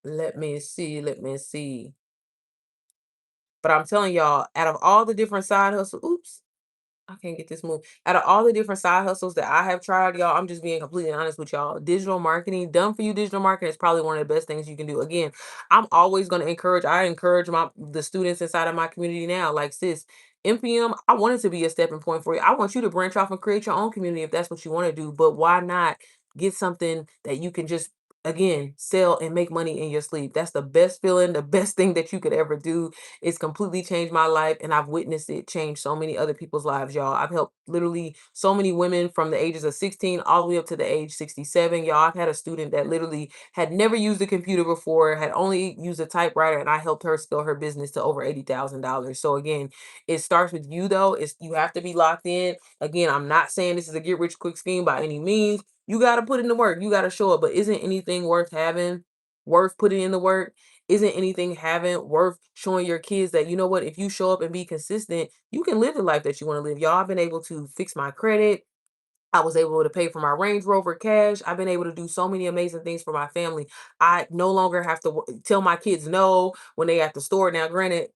Let me see. Let me see. But I'm telling y'all, out of all the different side hustles, oops, I can't get this move. Out of all the different side hustles that I have tried, y'all, I'm just being completely honest with y'all. Digital marketing, done for you digital marketing is probably one of the best things you can do. Again, I'm always going to I encourage the students inside of my community now, like sis, MPM, I want it to be a stepping point for you. I want you to branch off and create your own community if that's what you want to do. But why not get something that you can just again sell and make money in your sleep? That's the best feeling, the best thing that you could ever do. It's completely changed my life, and I've witnessed it change so many other people's lives, y'all. I've helped literally so many women from the ages of 16 all the way up to the age 67. Y'all, I've had a student that literally had never used a computer before, had only used a typewriter, and I helped her scale her business to over $80,000. So again, it starts with you though. It's you have to be locked in. Again, I'm not saying this is a get rich quick scheme by any means. You got to put in the work. You got to show up. But isn't anything worth having, worth putting in the work? Isn't anything having worth showing your kids that, you know what, if you show up and be consistent, you can live the life that you want to live? Y'all, I've been able to fix my credit. I was able to pay for my Range Rover cash. I've been able to do so many amazing things for my family. I no longer have to tell my kids no when they at the store. Now, granted,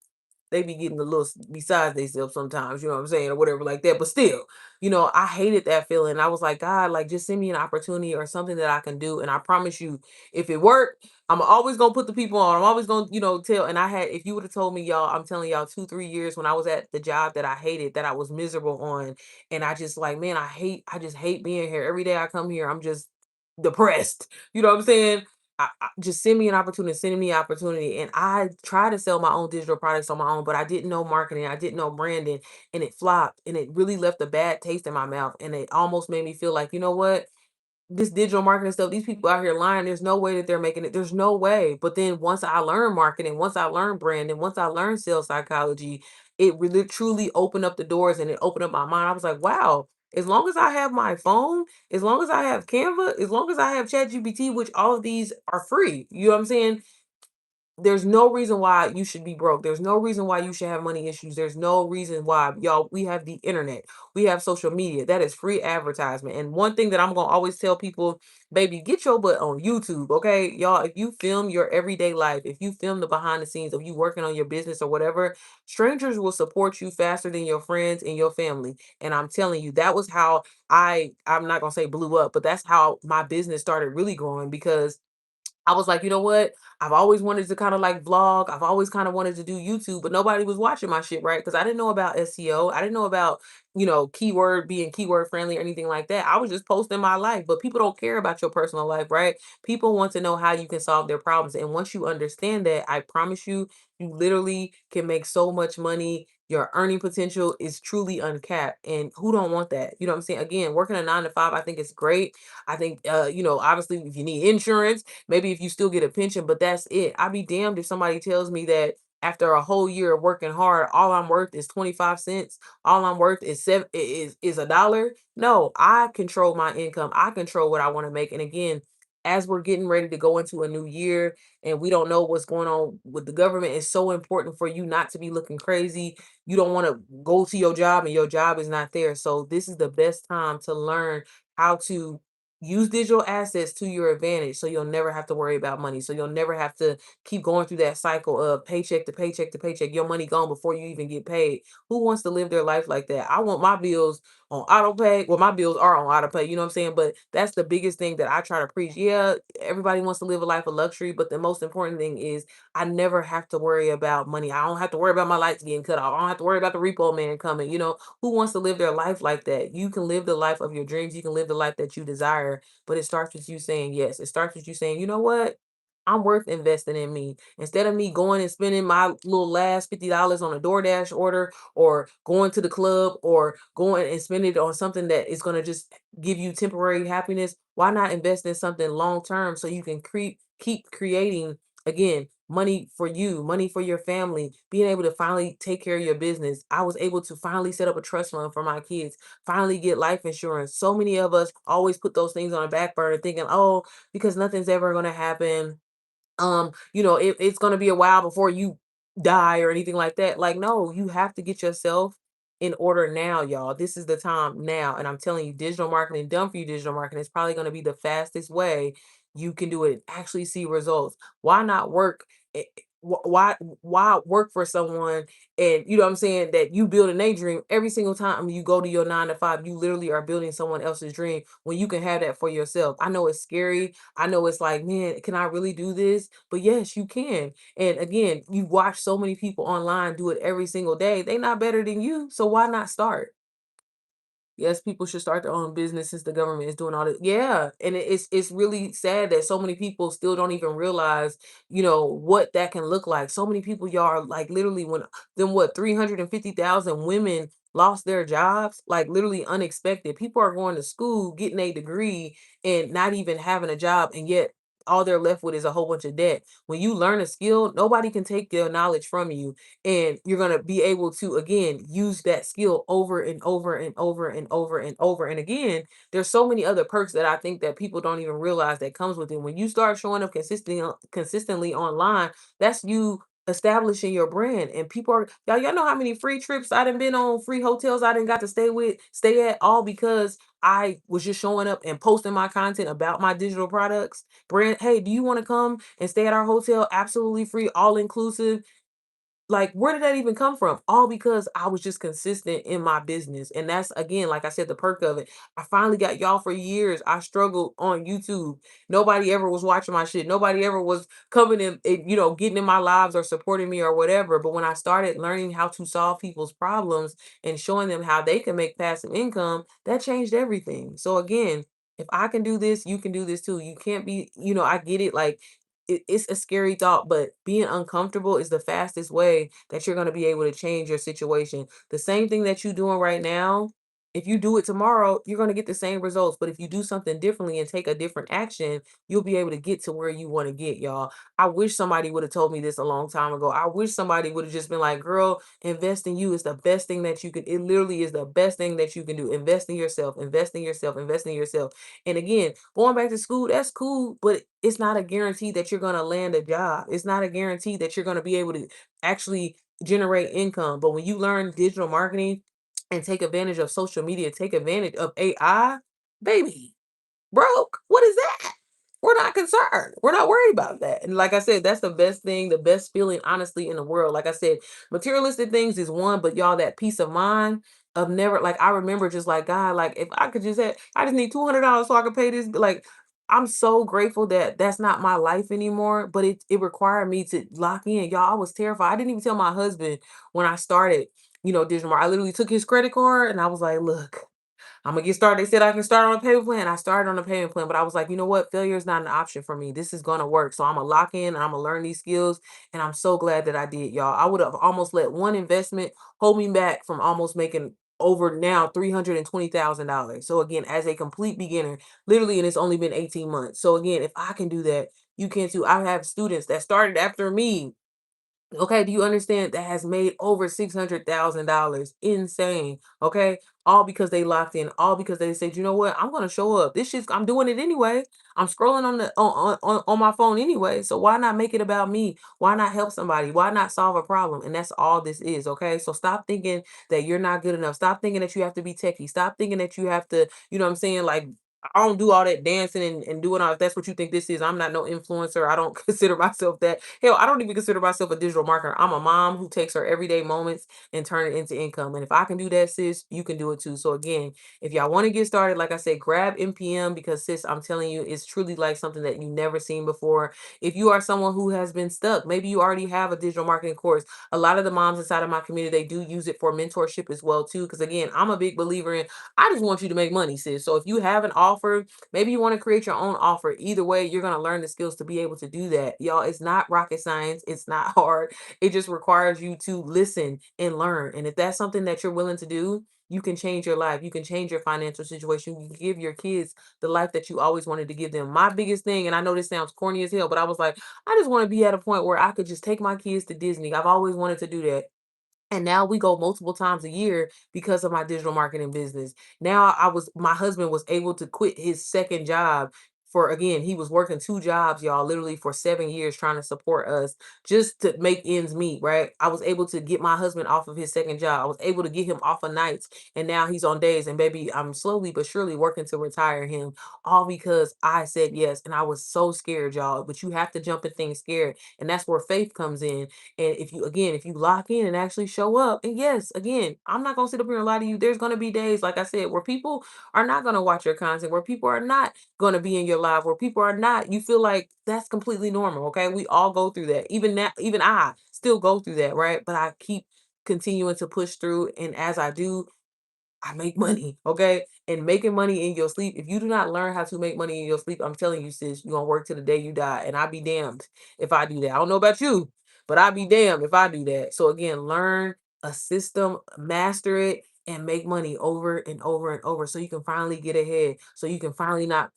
they be getting a little besides themselves sometimes, you know what I'm saying, or whatever like that. But still, I hated that feeling. I was like, God, like just send me an opportunity or something that I can do. And I promise you, if it worked, I'm always gonna put the people on. I'm always gonna, tell. And I had, if you would have told me, y'all, I'm telling y'all, 2, 3 years when I was at the job that I hated, that I was miserable on, and I just like, man, I just hate being here. Every day I come here, I'm just depressed. You know what I'm saying? Just send me an opportunity, send me an opportunity. And I try to sell my own digital products on my own, but I didn't know marketing, I didn't know branding, and it flopped. And it really left a bad taste in my mouth. And it almost made me feel like, you know what? This digital marketing stuff, these people out here lying. There's no way that they're making it. There's no way. But then once I learned marketing, once I learned branding, once I learned sales psychology, it really truly opened up the doors and it opened up my mind. I was like, wow, as long as I have my phone, as long as I have Canva, as long as I have ChatGPT, which all of these are free, you know what I'm saying? There's no reason why you should be broke. There's no reason why you should have money issues. There's no reason why, y'all, we have the internet. We have social media. That is free advertisement. And one thing that I'm going to always tell people, baby, get your butt on YouTube, okay? Y'all, if you film your everyday life, if you film the behind the scenes of you working on your business or whatever, strangers will support you faster than your friends and your family. And I'm telling you, that was how I'm not going to say blew up, but that's how my business started really growing because I was like, you know what? I've always wanted to kind of like vlog. I've always kind of wanted to do YouTube, but nobody was watching my shit, right? Because I didn't know about SEO. I didn't know about, keyword being keyword friendly or anything like that. I was just posting my life, but people don't care about your personal life, right? People want to know how you can solve their problems. And once you understand that, I promise you, you literally can make so much money. Your earning potential is truly uncapped. And who don't want that? You know what I'm saying? Again, working a 9 to 5, I think it's great. I think, obviously, if you need insurance, maybe if you still get a pension, but that's it. I'd be damned if somebody tells me that after a whole year of working hard, all I'm worth is 25 cents. All I'm worth is is a dollar. No, I control my income. I control what I want to make. And again, as we're getting ready to go into a new year and we don't know what's going on with the government, it's so important for you not to be looking crazy. You don't want to go to your job and your job is not there. So this is the best time to learn how to use digital assets to your advantage so you'll never have to worry about money. So you'll never have to keep going through that cycle of paycheck to paycheck to paycheck, your money gone before you even get paid. Who wants to live their life like that? I want my bills on auto pay. Well, my bills are on auto pay, you know what I'm saying? But that's the biggest thing that I try to preach. Yeah, everybody wants to live a life of luxury, but the most important thing is I never have to worry about money. I don't have to worry about my lights getting cut off. I don't have to worry about the repo man coming. Who wants to live their life like that? You can live the life of your dreams. You can live the life that you desire, but it starts with you saying yes. It starts with you saying, you know what? I'm worth investing in me. Instead of me going and spending my little last $50 on a DoorDash order or going to the club or going and spending it on something that is going to just give you temporary happiness, why not invest in something long term so you can keep creating again money for you, money for your family, being able to finally take care of your business. I was able to finally set up a trust fund for my kids, finally get life insurance. So many of us always put those things on the back burner thinking, oh, because nothing's ever going to happen, it's going to be a while before you die or anything like that. Like, no, you have to get yourself in order now, y'all. This is the time now. And I'm telling you, digital marketing, done for you, digital marketing is probably going to be the fastest way you can do it and actually see results. Why not work? Why work for someone and you know what I'm saying that you build a dream every single time you go to your 9 to 5, you literally are building someone else's dream when you can have that for yourself. I know it's scary. I know it's like, man, can I really do this? But yes, you can. And again, you watch so many people online do it every single day. They not better than you. So why not start? Yes, people should start their own business since the government is doing all this. Yeah, and it's really sad that so many people still don't even realize, what that can look like. So many people, y'all, are like literally when then what 350,000 women lost their jobs, like literally unexpected. People are going to school, getting a degree, and not even having a job, and yet all they're left with is a whole bunch of debt. When you learn a skill, nobody can take their knowledge from you and you're going to be able to again use that skill over and over and over and over and over and again. There's so many other perks that I think that people don't even realize that comes with it. When you start showing up consistently online, that's you establishing your brand. And people are y'all know how many free trips I done been on, free hotels I didn't got to stay at, all because I was just showing up and posting my content about my digital products. Brand, hey, do you want to come and stay at our hotel? Absolutely free, all inclusive. Like, where did that even come from? All because I was just consistent in my business. And that's again, like I said, the perk of it. I finally got y'all for years. I struggled on YouTube. Nobody ever was watching my shit. Nobody ever was coming in, getting in my lives or supporting me or whatever. But when I started learning how to solve people's problems and showing them how they can make passive income, that changed everything. So again, if I can do this, you can do this too. You can't be, I get it. Like it's a scary thought, but being uncomfortable is the fastest way that you're going to be able to change your situation. The same thing that you're doing right now, if you do it tomorrow, you're going to get the same results. But if you do something differently and take a different action, you'll be able to get to where you want to get, y'all. I wish somebody would have told me this a long time ago. I wish somebody would have just been like, girl, invest in you is the best thing that you could. It literally is the best thing that you can do. Invest in yourself, invest in yourself, invest in yourself. And again, going back to school, that's cool, but it's not a guarantee that you're going to land a job. It's not a guarantee that you're going to be able to actually generate income. But when you learn digital marketing and take advantage of social media, take advantage of AI, baby, broke. What is that? We're not concerned. We're not worried about that. And like I said, that's the best thing, the best feeling, honestly, in the world. Like I said, materialistic things is one, but y'all, that peace of mind of never, like, I remember just like, God, like, if I could just have, I just need $200 so I could pay this. Like, I'm so grateful that that's not my life anymore, but it required me to lock in. Y'all, I was terrified. I didn't even tell my husband when I started, digital marketing. I literally took his credit card and I was like, look, I'm gonna get started. They said I can start on a payment plan. I started on a payment plan, but I was like, you know what? Failure is not an option for me. This is gonna work. So I'm gonna lock in and I'm gonna learn these skills. And I'm so glad that I did, y'all. I would have almost let one investment hold me back from almost making over now $320,000. So again, as a complete beginner, literally, and it's only been 18 months. So again, if I can do that, you can too. I have students that started after me. Okay, do you understand that has made over $600,000? Insane. Okay, all because they locked in, all because they said, you know what, I'm gonna show up. This shit's I'm doing it anyway. I'm scrolling on my phone anyway. So why not make it about me? Why not help somebody? Why not solve a problem? And that's all this is. Okay, so stop thinking that you're not good enough. Stop thinking that you have to be techie. Stop thinking that you have to, what I'm saying, like I don't do all that dancing and doing all. If that's what you think this is, I'm not no influencer. I don't consider myself that. Hell, I don't even consider myself a digital marketer. I'm a mom who takes her everyday moments and turn it into income. And if I can do that, sis, you can do it too. So again, if y'all want to get started, like I said, grab NPM because sis, I'm telling you, it's truly like something that you've never seen before. If you are someone who has been stuck, maybe you already have a digital marketing course. A lot of the moms inside of my community, they do use it for mentorship as well too. Because again, I'm a big believer in I just want you to make money, sis. So if you have an offer, maybe you want to create your own offer. Either way, you're going to learn the skills to be able to do that. Y'all, it's not rocket science. It's not hard. It just requires you to listen and learn. And if that's something that you're willing to do, you can change your life. You can change your financial situation. You can give your kids the life that you always wanted to give them. My biggest thing, and I know this sounds corny as hell, but I was like, I just want to be at a point where I could just take my kids to Disney. I've always wanted to do that. And now we go multiple times a year because of my digital marketing business. Now my husband was able to quit his second job for, again, he was working two jobs, y'all, literally for 7 years trying to support us just to make ends meet, right? I was able to get my husband off of his second job. I was able to get him off of nights and now he's on days. And baby, I'm slowly but surely working to retire him all because I said yes. And I was so scared, y'all, but you have to jump at things scared. And that's where faith comes in. And if you lock in and actually show up, and yes, again, I'm not gonna sit up here and lie to you. There's gonna be days, like I said, where people are not gonna watch your content, where people are not gonna be in your live, where people are not, you feel like that's completely normal. Okay. We all go through that. Even now, even I still go through that, right? But I keep continuing to push through. And as I do, I make money, okay? And making money in your sleep, if you do not learn how to make money in your sleep, I'm telling you, sis, you're gonna work till the day you die. And I'd be damned if I do that. I don't know about you, but I'd be damned if I do that. So again, learn a system, master it, and make money over and over and over so you can finally get ahead. So you can finally not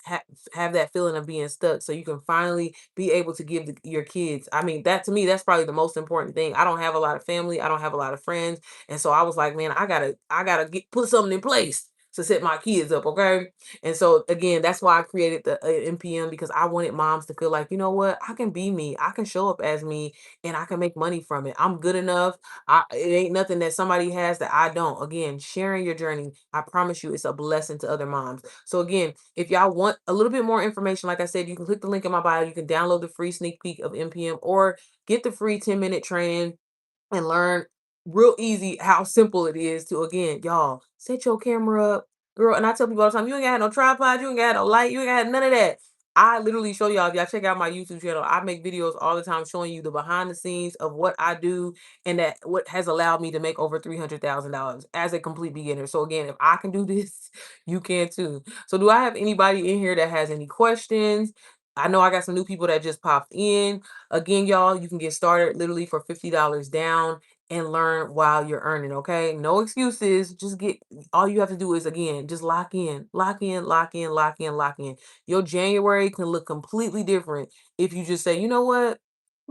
have that feeling of being stuck. So you can finally be able to give your kids. I mean, that to me, that's probably the most important thing. I don't have a lot of family. I don't have a lot of friends. And so I was like, man, I gotta put something in place to set my kids up, okay? And so again, that's why I created the NPM because I wanted moms to feel like, you know what, I can be me, I can show up as me, and I can make money from it. I'm good enough. It ain't nothing that somebody has that I don't. Again, sharing your journey, I promise you, it's a blessing to other moms. So again, if y'all want a little bit more information, like I said, you can click the link in my bio. You can download the free sneak peek of NPM or get the free 10-minute training and learn real easy how simple it is to, again, y'all, set your camera up, girl. And I tell people all the time, you ain't got no tripod, you ain't got no light, you ain't got none of that. I literally show y'all, if y'all check out my YouTube channel, I make videos all the time showing you the behind the scenes of what I do and that what has allowed me to make over $300,000 as a complete beginner. So again, if I can do this, you can too. So do I have anybody in here that has any questions? I know I got some new people that just popped in. Again, y'all, you can get started literally for $50 down and learn while you're earning, okay? No excuses. Just get, all you have to do is, again, just lock in, lock in, lock in, lock in, lock in. Your January can look completely different if you just say, you know what,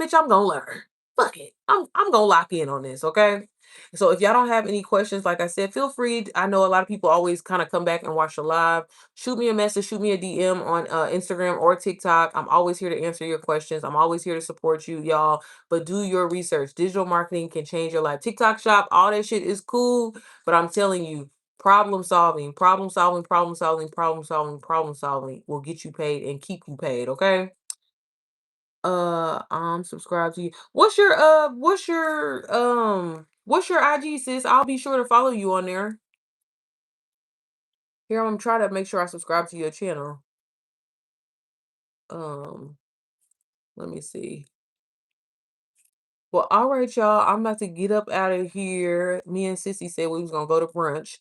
bitch, I'm gonna learn. Fuck it. I'm gonna lock in on this, okay? So if y'all don't have any questions, like I said, feel free. I know a lot of people always kind of come back and watch the live. Shoot me a message, shoot me a DM on Instagram or TikTok. I'm always here to answer your questions. I'm always here to support you, y'all. But do your research. Digital marketing can change your life. TikTok shop, all that shit is cool. But I'm telling you, problem solving, problem solving, problem solving, problem solving, problem solving will get you paid and keep you paid. Okay. Subscribe to you. What's your IG, sis? I'll be sure to follow you on there. Here, I'm gonna try to make sure I subscribe to your channel. Um, let me see. Well, all right, y'all. I'm about to get up out of here. Me and Sissy said we was gonna go to brunch.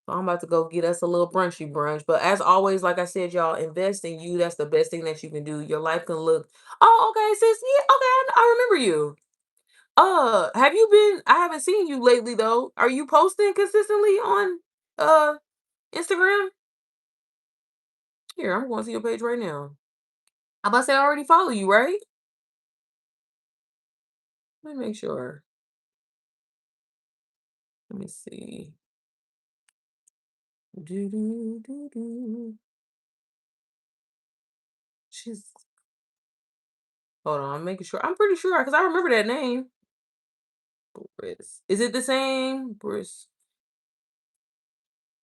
So I'm about to go get us a little brunchy brunch. But as always, like I said, y'all, invest in you. That's the best thing that you can do. Your life can look. Oh, okay, sis. Yeah, okay, I remember you. Have you been? I haven't seen you lately though. Are you posting consistently on uh Instagram? Here, I'm going to see your page right now. I'm about to say I already follow you, right? Let me make sure. Let me see. Do do do do. She's hold on, I'm making sure. I'm pretty sure because I remember that name. Briss. Is it the same? Briss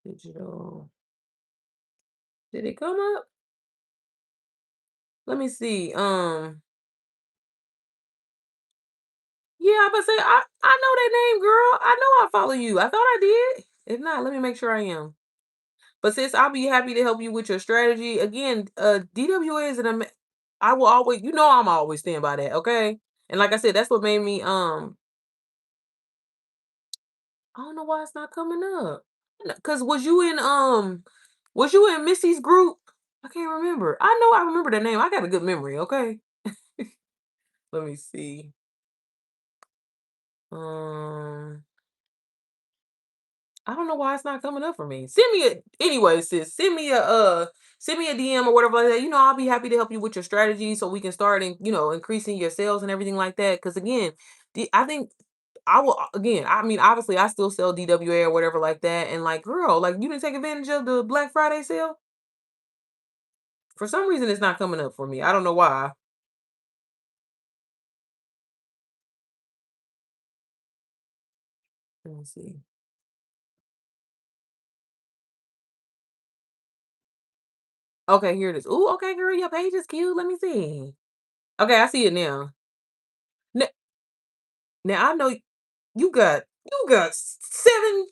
Digital. Did it come up? Let me see. Yeah, I'm about to say I know that name, girl. I know I follow you. I thought I did. If not, let me make sure I am. But sis, I'll be happy to help you with your strategy. Again, DWA is I will always, I'm always stand by that, okay? And like I said, that's what made me I don't know why it's not coming up. Cause was you in Missy's group? I can't remember. I know I remember the name. I got a good memory, okay? Let me see. Um I don't know why it's not coming up for me. Send me a anyway, sis. Send me a DM or whatever like that. I'll be happy to help you with your strategy so we can start increasing your sales and everything like that. Because again, I think I will again, I mean, obviously I still sell DWA or whatever like that. And like, girl, like you didn't take advantage of the Black Friday sale. For some reason it's not coming up for me. I don't know why. Let me see. Okay, here it is. Ooh, okay, girl, your page is cute. Let me see. Okay, I see it now. N- Now I know you got 7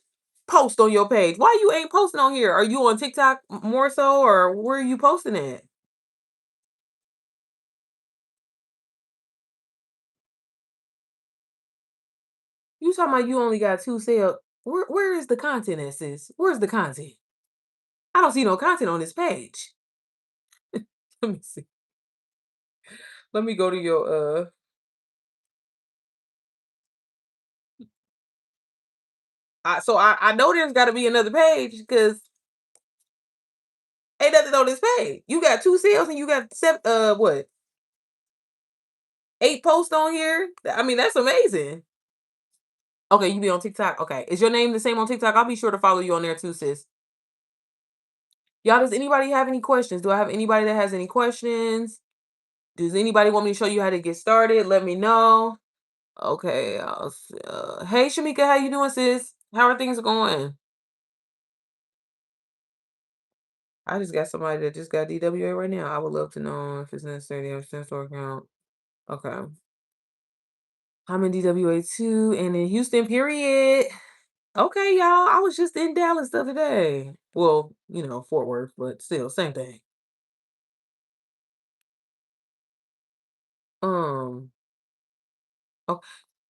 posts on your page. Why you ain't posting on here? Are you on TikTok more so, or where are you posting at? You talking about you only got 2 sales. Where is the content at, sis? Where's the content? I don't see no content on this page. Let me see. Let me go to your I know there's gotta be another page because ain't nothing on this page. You got 2 sales and you got 7 what? 8 posts on here? I mean, that's amazing. Okay, you be on TikTok. Okay. Is your name the same on TikTok? I'll be sure to follow you on there too, sis. Y'all, does anybody have any questions? Do I have anybody that has any questions? Does anybody want me to show you how to get started? Let me know. Okay. Hey, Shamika, how you doing, sis? How are things going? I just got somebody that just got DWA right now. I would love to know if it's necessary to have a store account. Okay. I'm in DWA too, and in Houston, period. Okay, y'all. I was just in Dallas the other day. Well, Fort Worth, but still, same thing. Um, oh,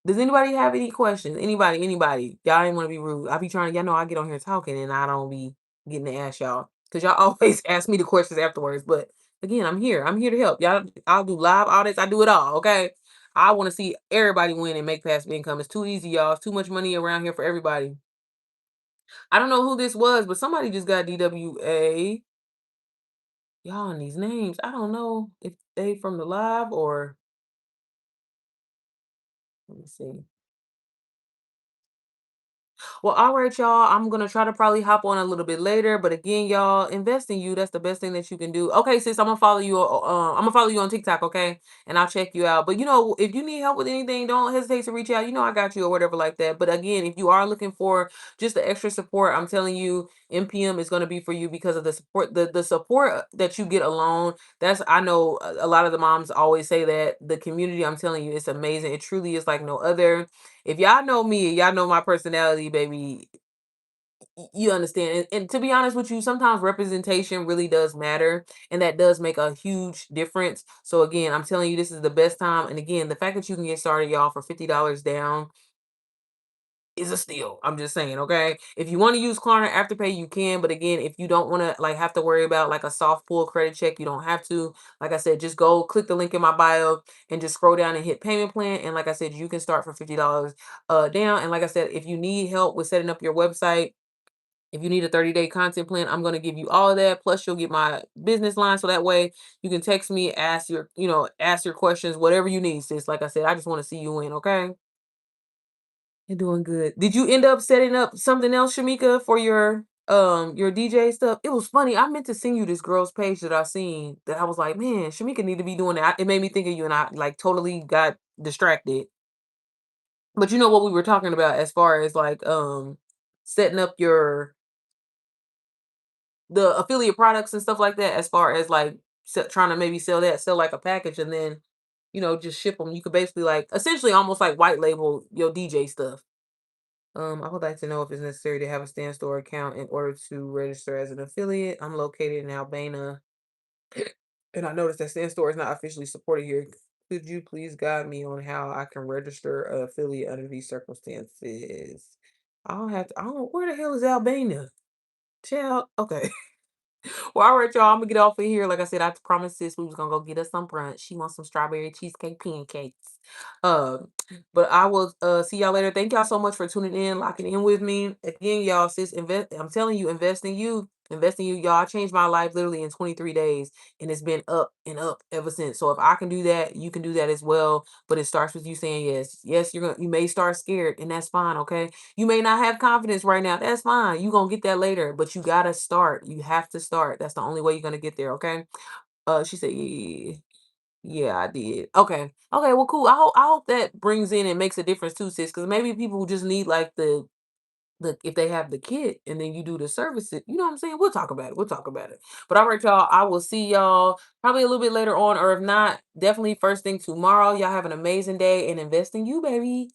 does anybody have any questions? Anybody? Y'all ain't want to be rude. I be trying to, y'all know I get on here talking and I don't be getting to ask y'all. Cause y'all always ask me the questions afterwards. But again, I'm here. I'm here to help. Y'all, I'll do live audits. I do it all. Okay. I want to see everybody win and make passive income. It's too easy, y'all. It's too much money around here for everybody. I don't know who this was, but somebody just got DWA. Y'all and these names. I don't know if they from the live or let me see. Well, all right, y'all. I'm gonna try to probably hop on a little bit later, but again, y'all, invest in you. That's the best thing that you can do. Okay, sis, I'm gonna follow you. I'm gonna follow you on TikTok, okay? And I'll check you out. But if you need help with anything, don't hesitate to reach out. I got you or whatever like that. But again, if you are looking for just the extra support, I'm telling you, MPM is gonna be for you because of the support, the support that you get alone. That's I know a lot of the moms always say that the community. I'm telling you, it's amazing. It truly is like no other. If y'all know me, y'all know my personality, baby. You understand, and to be honest with you, sometimes representation really does matter, and that does make a huge difference. So again, I'm telling you, this is the best time. And again, the fact that you can get started, y'all, for $50 down is a steal. I'm just saying, okay? If you want to use Klarna Afterpay, you can. But again, if you don't want to like have to worry about like a soft pull credit check, you don't have to. Like I said, just go click the link in my bio and just scroll down and hit payment plan. And like I said, you can start for $50 down. And like I said, if you need help with setting up your website, if you need a 30-day content plan, I'm going to give you all of that. Plus, you'll get my business line. So that way you can text me, ask your questions, whatever you need, sis. Like I said, I just want to see you win. Okay. You're doing good. Did you end up setting up something else, Shamika, for your DJ stuff? It was funny. I meant to send you this girl's page that I seen that I was like, man, Shamika need to be doing that. It made me think of you, and I like totally got distracted. But you know what we were talking about as far as like setting up your the affiliate products and stuff like that, as far as like trying to maybe sell like a package, and then just ship them. You could basically like essentially almost like white label your DJ stuff. I would like to know if it's necessary to have a Stand Store account in order to register as an affiliate. I'm located in Albania, and I noticed that Stand Store is not officially supported here. Could you please guide me on how I can register an affiliate under these circumstances? I don't know, where the hell is Albania? Child. Okay. Well, all right, y'all. I'm gonna get off of here. Like I said, I promised sis we was gonna go get us some brunch. She wants some strawberry cheesecake pancakes. Um, but I will see y'all later. Thank y'all so much for tuning in, locking in with me. Again, y'all, sis, invest. I'm telling you, invest in you. Invest in you, y'all. I changed my life literally in 23 days, and it's been up and up ever since. So if I can do that, you can do that as well. But it starts with you saying yes. Yes, you may start scared, and that's fine. Okay. You may not have confidence right now. That's fine. You're gonna get that later, but you gotta start. You have to start. That's the only way you're gonna get there, okay? She said, yeah, yeah, I did. Okay. Okay, well, cool. I hope that brings in and makes a difference too, sis. Because maybe people just need like the if they have the kit and then you do the services, you know what I'm saying? We'll talk about it. We'll talk about it. But all right, y'all. I will see y'all probably a little bit later on, or if not, definitely first thing tomorrow. Y'all have an amazing day and invest in you, baby.